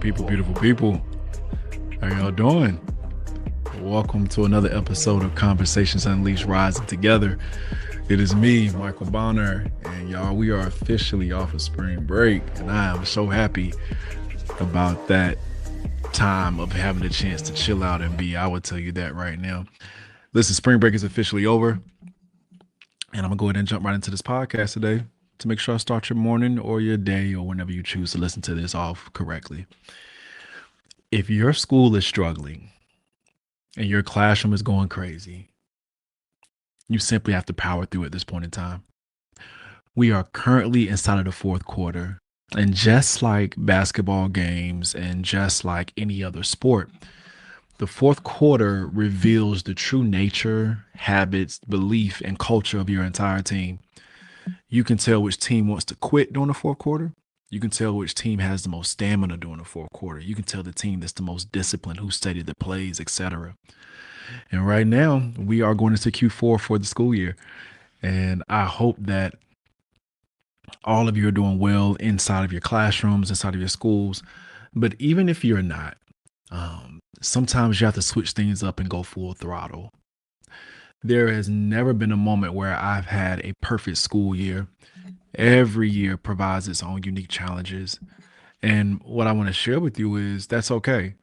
Beautiful people. How y'all doing? Welcome to another episode of Conversations Unleashed Rising Together. It is me, Michael Bonner, and y'all, we are officially off of spring break, and I am so happy about that time of having the chance to chill out and be. I would tell you that right now. Listen, spring break is officially over, and I'm gonna go ahead and jump right into this podcast today to make sure I start your morning or your day or whenever you choose to listen to this off correctly. If your school is struggling and your classroom is going crazy, you simply have to power through at this point in time. We are currently inside of the fourth quarter. And just like basketball games and just like any other sport, the fourth quarter reveals the true nature, habits, belief, and culture of your entire team. You can tell which team wants to quit during the fourth quarter. You can tell which team has the most stamina during the fourth quarter. You can tell the team that's the most disciplined, who studied the plays, etc. And right now, we are going into Q4 for the school year. And I hope that all of you are doing well inside of your classrooms, inside of your schools. But even if you're not, sometimes you have to switch things up and go full throttle. There has never been a moment where I've had a perfect school year. Every year provides its own unique challenges. And what I want to share with you is that's okay.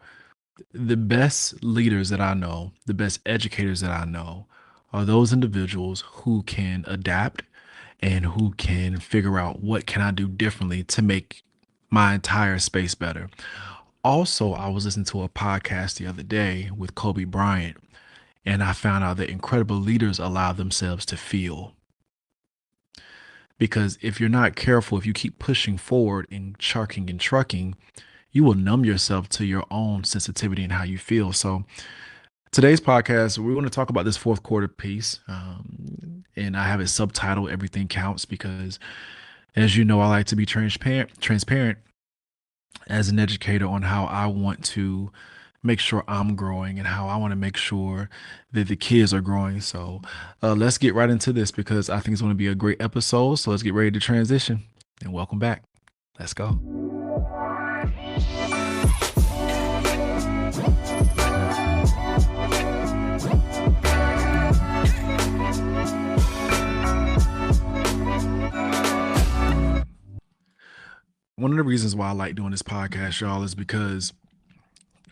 The best leaders that I know, the best educators that I know, are those individuals who can adapt and who can figure out what can I do differently to make my entire space better. Also, I was listening to a podcast the other day with Kobe Bryant, and I found out that incredible leaders allow themselves to feel. Because if you're not careful, if you keep pushing forward and chucking and trucking, you will numb yourself to your own sensitivity and how you feel. So, today's podcast, we're going to talk about this fourth quarter piece. And I have it subtitled Everything Counts because, as you know, I like to be transparent as an educator on how I want to make sure I'm growing and how I want to make sure that the kids are growing. So let's get right into this because I think it's going to be a great episode. So let's get ready to transition and welcome back. Let's go. One of the reasons why I like doing this podcast, y'all, is because,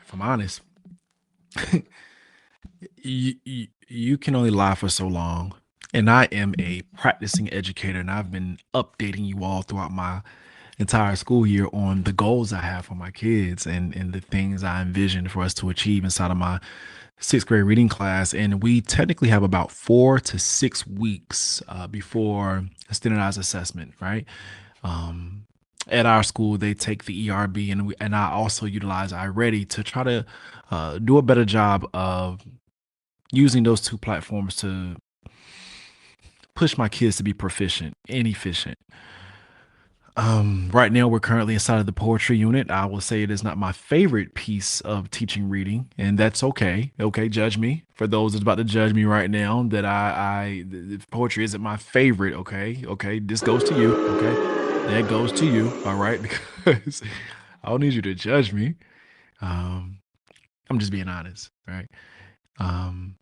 if I'm honest, you can only lie for so long. And I am a practicing educator, and I've been updating you all throughout my entire school year on the goals I have for my kids and the things I envision for us to achieve inside of my sixth grade reading class. And we technically have about 4 to 6 weeks before a standardized assessment, right? Um, at our school, they take the ERB, and I also utilize iReady to try to do a better job of using those two platforms to push my kids to be proficient and efficient. Right now, we're currently inside of the poetry unit. I will say it is not my favorite piece of teaching reading, and that's okay. Okay, judge me. For those that's about to judge me right now, that poetry isn't my favorite. Okay, this goes to you. Okay, that goes to you. All right, because I don't need you to judge me. Um, I'm just being honest, right? Um,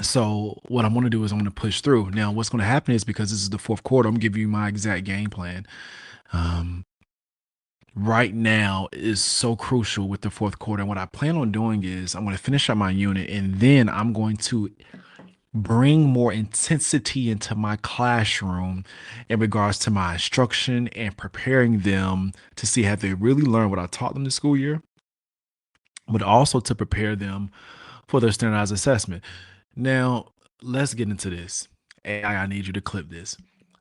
so what I'm going to do is I'm going to push through. Now, what's going to happen is because this is the fourth quarter, I'm giving you my exact game plan. Um, right now is so crucial with the fourth quarter. And what I plan on doing is I'm going to finish up my unit and then I'm going to bring more intensity into my classroom in regards to my instruction and preparing them to see have they really learned what I taught them this school year, but also to prepare them for their standardized assessment. Now, let's get into this. AI, I need you to clip this.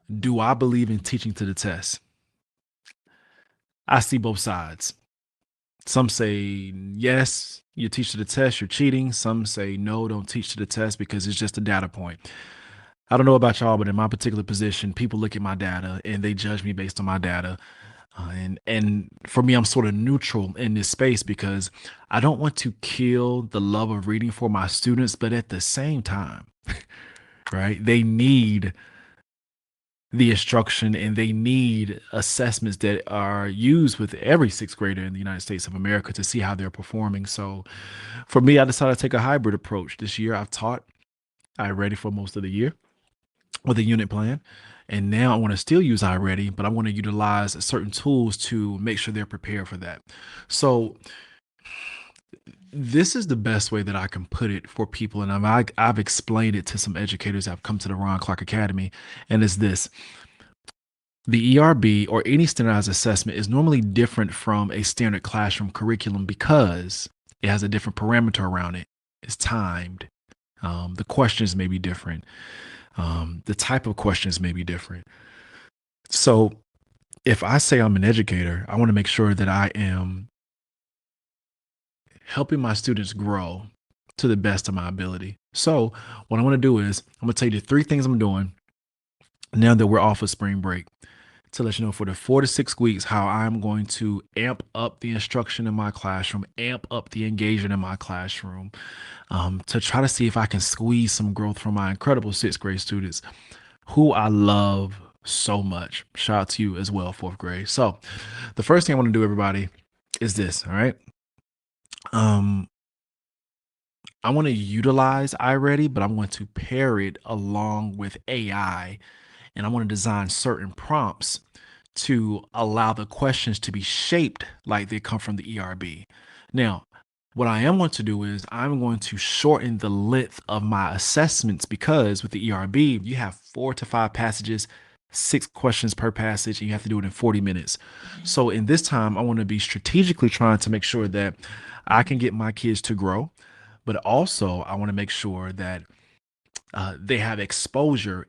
Do I believe in teaching to the test? I see both sides. Some say yes, you teach to the test, you're cheating. Some say no, don't teach to the test because it's just a data point. I don't know about y'all, but in my particular position, people look at my data and they judge me based on my data. And for me, I'm sort of neutral in this space because I don't want to kill the love of reading for my students, but at the same time, right? They need the instruction, and they need assessments that are used with every sixth grader in the United States of America to see how they're performing. So for me, I decided to take a hybrid approach. This year I've taught iReady for most of the year with a unit plan. And now I want to still use iReady, but I want to utilize certain tools to make sure they're prepared for that. So this is the best way that I can put it for people. And I've explained it to some educators that have come to the Ron Clark Academy. And it's this: the ERB or any standardized assessment is normally different from a standard classroom curriculum because it has a different parameter around it. It's timed. The questions may be different. The type of questions may be different. So if I say I'm an educator, I want to make sure that I am helping my students grow to the best of my ability. So what I want to do is I'm going to tell you the three things I'm doing now that we're off of spring break, to let you know for the 4 to 6 weeks how I'm going to amp up the instruction in my classroom, amp up the engagement in my classroom, to try to see if I can squeeze some growth from my incredible sixth grade students who I love so much. Shout out to you as well, fourth grade. So the first thing I want to do, everybody, is this. All right. Um, I want to utilize iReady, but I want to pair it along with AI, and I want to design certain prompts to allow the questions to be shaped like they come from the ERB. Now, what I am going to do is I'm going to shorten the length of my assessments because with the ERB, you have 4 to 5 passages, 6 questions per passage, and you have to do it in 40 minutes. So in this time, I want to be strategically trying to make sure that I can get my kids to grow, but also I want to make sure that they have exposure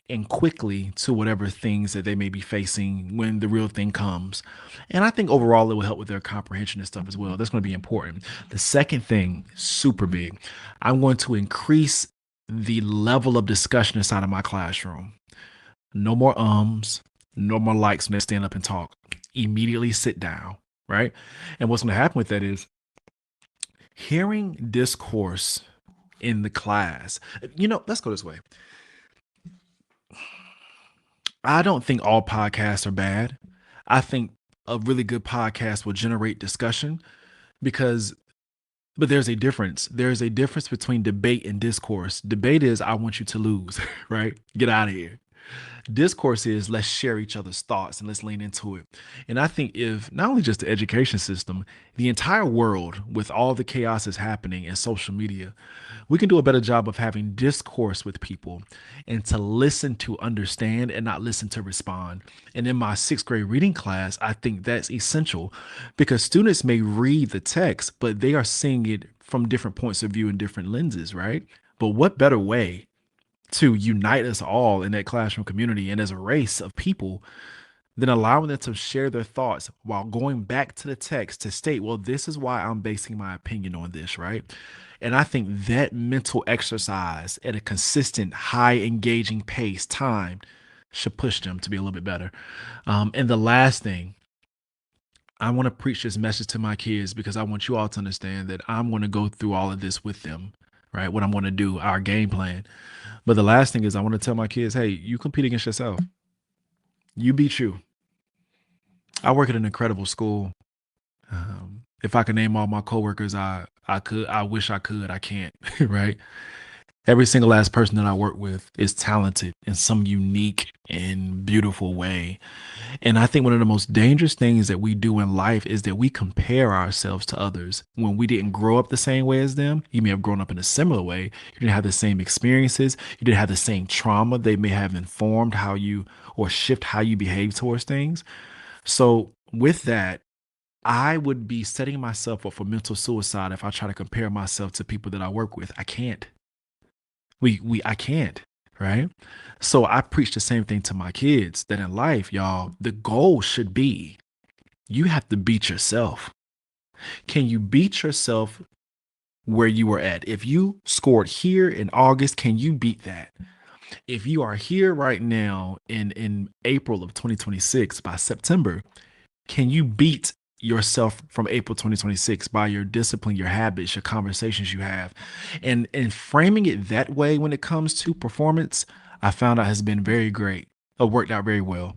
and quickly to whatever things that they may be facing when the real thing comes. And I think overall it will help with their comprehension and stuff as well. That's going to be important. The second thing, super big, I'm going to increase the level of discussion inside of my classroom. No more no more likes when they stand up and talk. Immediately sit down, right? And what's going to happen with that is hearing discourse in the class. Let's go this way. I don't think all podcasts are bad. I think a really good podcast will generate discussion because, but there's a difference. There's a difference between debate and discourse. Debate is, I want you to lose, right? Get out of here. Discourse is, let's share each other's thoughts and let's lean into it. And I think if not only just the education system, the entire world with all the chaos that's happening in social media, we can do a better job of having discourse with people and to listen to understand and not listen to respond. And in my sixth grade reading class, I think that's essential because students may read the text, but they are seeing it from different points of view and different lenses, right? But what better way to unite us all in that classroom community and as a race of people than allowing them to share their thoughts while going back to the text to state, well, this is why I'm basing my opinion on this, right? And I think that mental exercise at a consistent, high engaging pace, time, should push them to be a little bit better. And the last thing, I want to preach this message to my kids because I want you all to understand that I'm going to go through all of this with them, right? What I'm going to do, our game plan. But the last thing is I want to tell my kids, hey, you compete against yourself. You beat you. I work at an incredible school. If I could name all my coworkers, I could. I wish I could. I can't. Right? Every single last person that I work with is talented in some unique and beautiful way. And I think one of the most dangerous things that we do in life is that we compare ourselves to others when we didn't grow up the same way as them. You may have grown up in a similar way. You didn't have the same experiences. You didn't have the same trauma. They may have informed how you or shift how you behave towards things. So with that, I would be setting myself up for mental suicide if I try to compare myself to people that I work with. I can't. I can't, right? So I preach the same thing to my kids that in life, y'all, the goal should be you have to beat yourself. Can you beat yourself where you were at? If you scored here in August, can you beat that? If you are here right now in April of 2026 by September, can you beat yourself from April 2026 by your discipline, your habits, your conversations you have? And framing it that way when it comes to performance, I found out has been very great. worked out very well.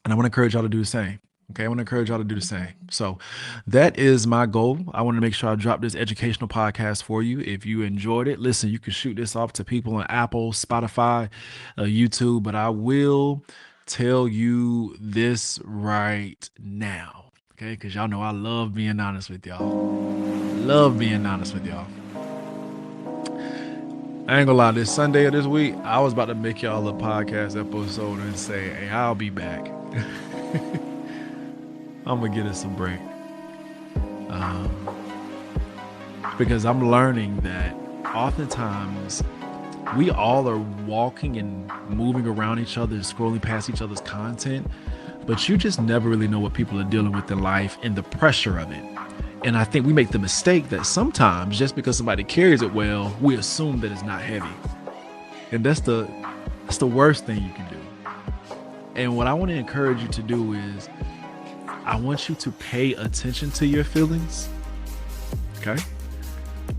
And I want to encourage y'all to do the same. Okay, I want to encourage y'all to do the same. So that is my goal. I want to make sure I drop this educational podcast for you. If you enjoyed it, listen, you can shoot this off to people on Apple, Spotify, YouTube, but I will tell you this right now. Okay, because y'all know I love being honest with y'all. Love being honest with y'all. I ain't gonna lie, this Sunday of this week, I was about to make y'all a podcast episode and say, hey, I'll be back. I'm gonna get us some break. Because I'm learning that oftentimes we all are walking and moving around each other, scrolling past each other's content, but you just never really know what people are dealing with in life and the pressure of it. And I think we make the mistake that sometimes just because somebody carries it well, we assume that it's not heavy. And that's the worst thing you can do. And what I want to encourage you to do is I want you to pay attention to your feelings. Okay?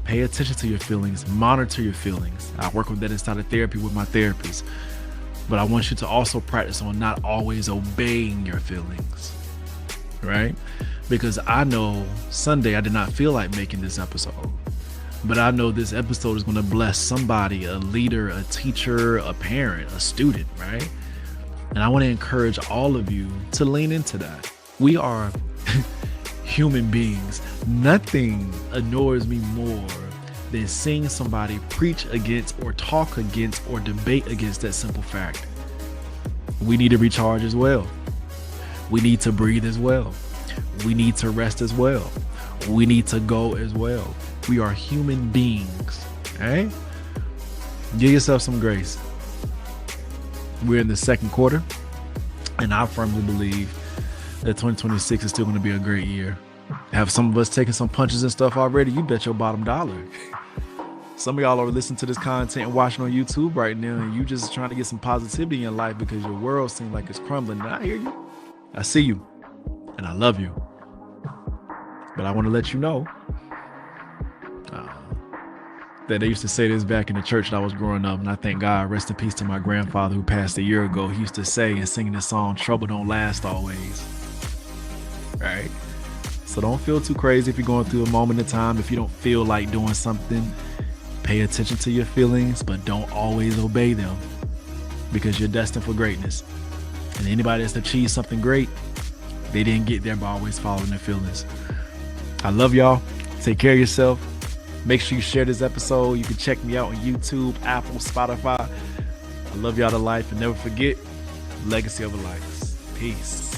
Pay attention to your feelings, monitor your feelings. I work with that inside of therapy with my therapist. But I want you to also practice on not always obeying your feelings. Right? Because I know Sunday I did not feel like making this episode. But I know this episode is going to bless somebody, a leader, a teacher, a parent, a student, right? And I want to encourage all of you to lean into that. We are human beings. Nothing annoys me more than seeing somebody preach against or talk against or debate against that simple fact. We need to recharge as well. We need to breathe as well. We need to rest as well. We need to go as well. We are human beings. Okay? Give yourself some grace. We're in the second quarter, and I firmly believe that 2026 is still going to be a great year. Have some of us taking some punches and stuff already? You bet your bottom dollar. Some of y'all are listening to this content and watching on YouTube right now, and you just trying to get some positivity in your life because your world seems like it's crumbling. And I hear you. I see you. And I love you. But I want to let you know that they used to say this back in the church that I was growing up. And I thank God, rest in peace to my grandfather who passed a year ago. He used to say and sing this song, trouble don't last always. Right? So don't feel too crazy if you're going through a moment in time. If you don't feel like doing something, pay attention to your feelings, but don't always obey them because you're destined for greatness. And anybody that's achieved something great, they didn't get there by always following their feelings. I love y'all. Take care of yourself. Make sure you share this episode. You can check me out on YouTube, Apple, Spotify. I love y'all to life. And never forget, legacy of a life. Peace.